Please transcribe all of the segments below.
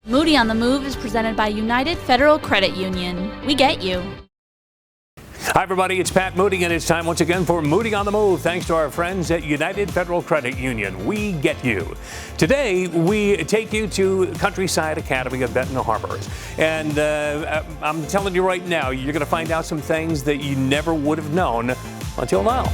Moody on the Move is presented by United Federal Credit Union. We get you. Hi, everybody. It's Pat Moody, and it's time once again for Moody on the Move. Thanks to our friends at United Federal Credit Union. We get you. Today, we take you to Countryside Academy of Benton Harbor. And I'm telling you right now, you're going to find out some things that you never would have known until now.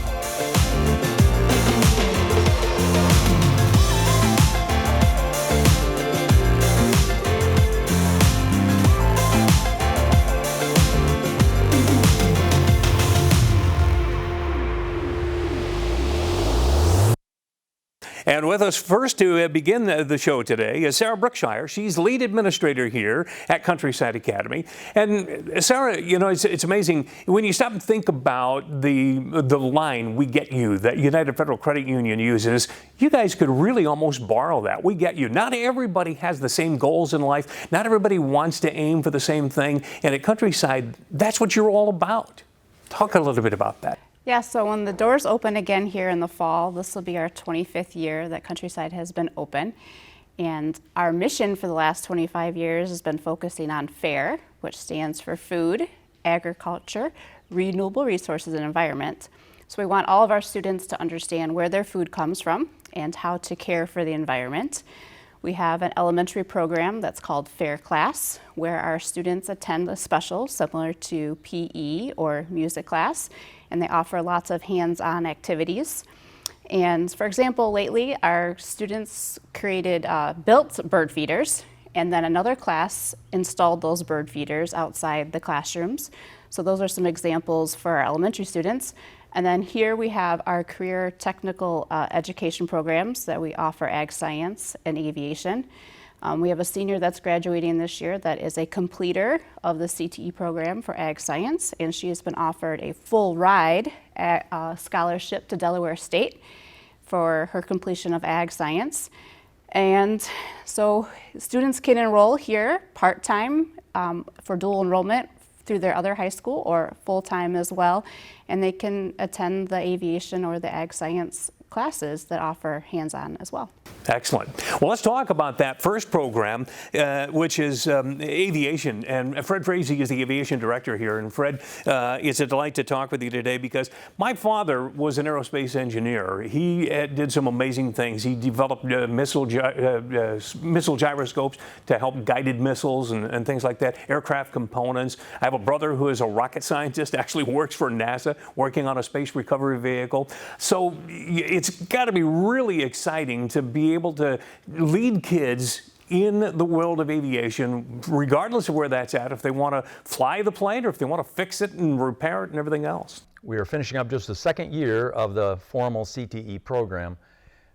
And with us first to begin the show today is Sarah Brookshire. She's lead administrator here at Countryside Academy. And Sarah, you know, it's amazing when you stop and think about the line, "We get you," that United Federal Credit Union uses. You guys could really almost borrow that. We get you. Not everybody has the same goals in life. Not everybody wants to aim for the same thing. And at Countryside, that's what you're all about. Talk a little bit about that. Yeah, so when the doors open again here in the fall, this will be our 25th year that Countryside has been open. And our mission for the last 25 years has been focusing on FAIR, which stands for Food, Agriculture, Renewable Resources, and Environment. So we want all of our students to understand where their food comes from and how to care for the environment. We have an elementary program that's called FAIR Class, where our students attend a special similar to PE or music class, and they offer lots of hands-on activities. And for example, lately our students built bird feeders, and then another class installed those bird feeders outside the classrooms. So those are some examples for our elementary students. And then here we have our career technical education programs that we offer ag science and aviation. We have a senior that's graduating this year that is a completer of the CTE program for ag science, and she has been offered a full ride scholarship to Delaware State for her completion of ag science. And so students can enroll here part-time for dual enrollment through their other high school or full-time as well, and they can attend the aviation or the ag science classes that offer hands-on as well. Excellent. Well, let's talk about that first program, which is aviation. And Fred Frazee is the aviation director here. And Fred, it's a delight to talk with you today because my father was an aerospace engineer. He did some amazing things. He developed missile gyroscopes to help guided missiles and things like that, aircraft components. I have a brother who is a rocket scientist, actually works for NASA, working on a space recovery vehicle. So it's got to be really exciting to be able to lead kids in the world of aviation, regardless of where that's at, if they want to fly the plane or if they want to fix it and repair it and everything else. We are finishing up just the second year of the formal CTE program,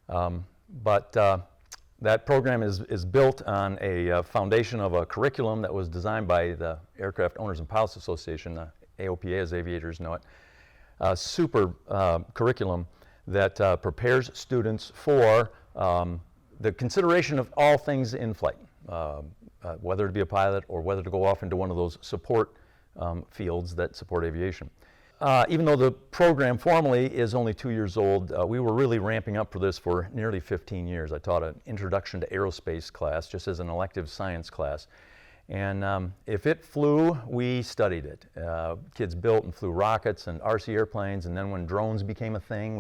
but that program is built on a foundation of a curriculum that was designed by the Aircraft Owners and Pilots Association, the AOPA as aviators know it, a super curriculum that prepares students for the consideration of all things in flight, whether to be a pilot or whether to go off into one of those support fields that support aviation. Even though the program formally is only 2 years old, we were really ramping up for this for nearly 15 years. I taught an introduction to aerospace class just as an elective science class. And if it flew, we studied it. Kids built and flew rockets and RC airplanes, and then when drones became a thing,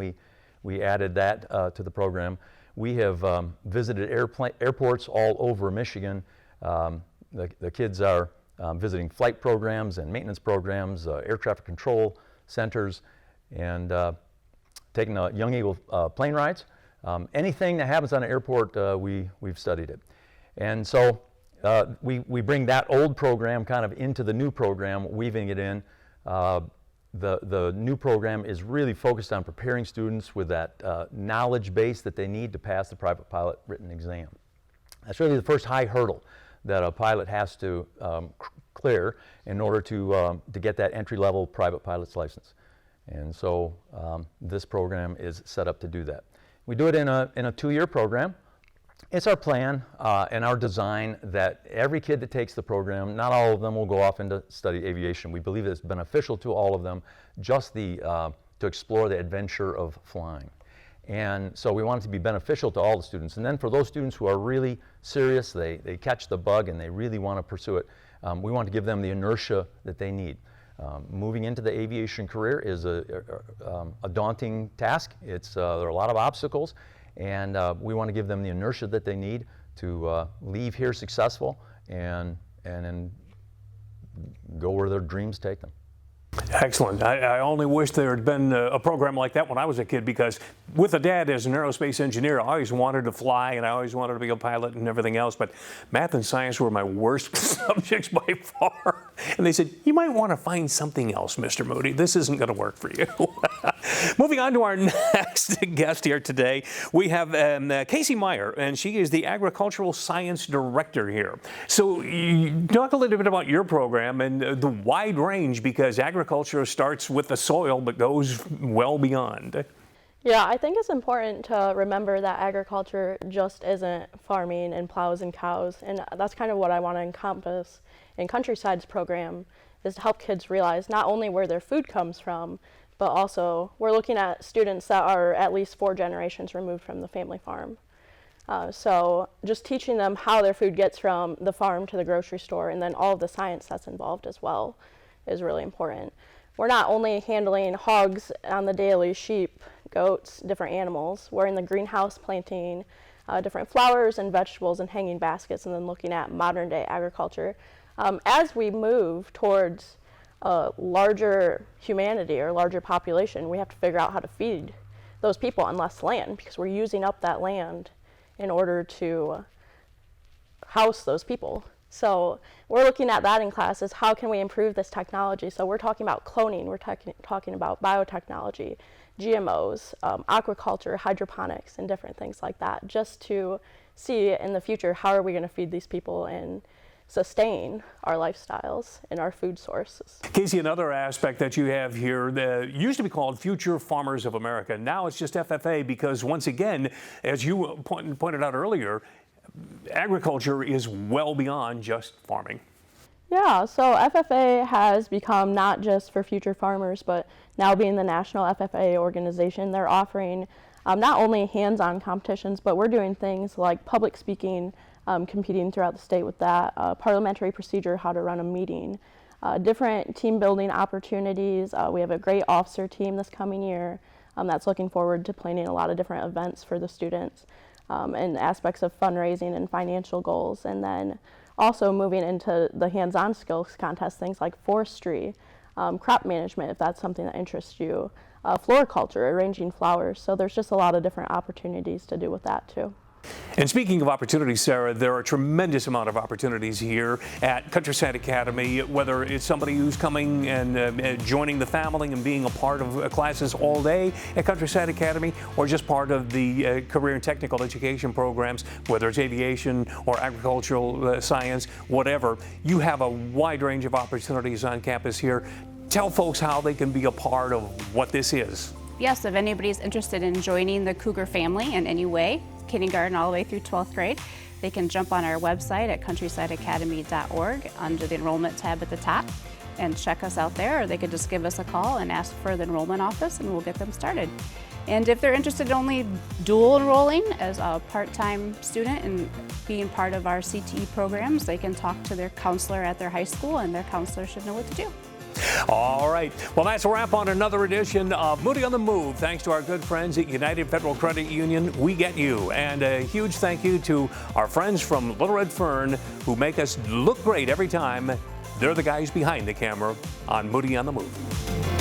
we added that to the program. We have visited airports all over Michigan. The kids are visiting flight programs and maintenance programs, air traffic control centers, and taking Young Eagle plane rides. Anything that happens on an airport, we've studied it. And so we bring that old program kind of into the new program, weaving it in. The new program is really focused on preparing students with that knowledge base that they need to pass the private pilot written exam. That's really the first high hurdle that a pilot has to clear in order to get that entry-level private pilot's license. And so this program is set up to do that. We do it in a 2-year program. It's our plan and our design that every kid that takes the program, not all of them will go off into study aviation. We believe it's beneficial to all of them, just to explore the adventure of flying. And so we want it to be beneficial to all the students. And then for those students who are really serious, they catch the bug and they really want to pursue it, we want to give them the inertia that they need. Moving into the aviation career is a daunting task. There are a lot of obstacles, and we want to give them the inertia that they need to leave here successful and go where their dreams take them. Excellent. I only wish there had been a program like that when I was a kid, because with a dad as an aerospace engineer, I always wanted to fly and I always wanted to be a pilot and everything else, but math and science were my worst subjects by far. And they said, you might want to find something else, Mr. Moody. This isn't going to work for you. Moving on to our next guest here today, we have Casey Meyer, and she is the Agricultural Science Director here. So you talk a little bit about your program and the wide range, because agriculture starts with the soil but goes well beyond. Yeah, I think it's important to remember that agriculture just isn't farming and plows and cows, and that's kind of what I want to encompass in Countryside's program, is to help kids realize not only where their food comes from, but also we're looking at students that are at least 4 generations removed from the family farm. So just teaching them how their food gets from the farm to the grocery store, and then all of the science that's involved as well, is really important. We're not only handling hogs on the daily, sheep, goats, different animals. We're in the greenhouse planting different flowers and vegetables and hanging baskets, and then looking at modern day agriculture. As we move towards larger humanity or larger population, we have to figure out how to feed those people on less land, because we're using up that land in order to house those people. So we're looking at that in classes. How can we improve this technology? So we're talking about cloning, we're talking about biotechnology, GMOs, aquaculture, hydroponics, and different things like that, just to see in the future how are we going to feed these people and sustain our lifestyles and our food sources. Casey, another aspect that you have here that used to be called Future Farmers of America. Now it's just FFA, because once again, as you pointed out earlier, agriculture is well beyond just farming. Yeah, so FFA has become not just for future farmers, but now being the national FFA organization, they're offering not only hands-on competitions, but we're doing things like public speaking, competing throughout the state with that, parliamentary procedure, how to run a meeting, different team building opportunities. We have a great officer team this coming year that's looking forward to planning a lot of different events for the students, and aspects of fundraising and financial goals. And then also moving into the hands-on skills contest, things like forestry, crop management, if that's something that interests you, floriculture, arranging flowers. So there's just a lot of different opportunities to do with that too. And speaking of opportunities, Sarah, there are a tremendous amount of opportunities here at Countryside Academy, whether it's somebody who's coming and joining the family and being a part of classes all day at Countryside Academy, or just part of the career and technical education programs, whether it's aviation or agricultural science, whatever. You have a wide range of opportunities on campus here. Tell folks how they can be a part of what this is. Yes, if anybody's interested in joining the Cougar family in any way, kindergarten all the way through 12th grade, they can jump on our website at countrysideacademy.org under the enrollment tab at the top and check us out there, or they could just give us a call and ask for the enrollment office and we'll get them started. And if they're interested in only dual enrolling as a part-time student and being part of our CTE programs, they can talk to their counselor at their high school, and their counselor should know what to do. All right. Well, that's a wrap on another edition of Moody on the Move. Thanks to our good friends at United Federal Credit Union. We get you. And a huge thank you to our friends from Little Red Fern, who make us look great every time. They're the guys behind the camera on Moody on the Move.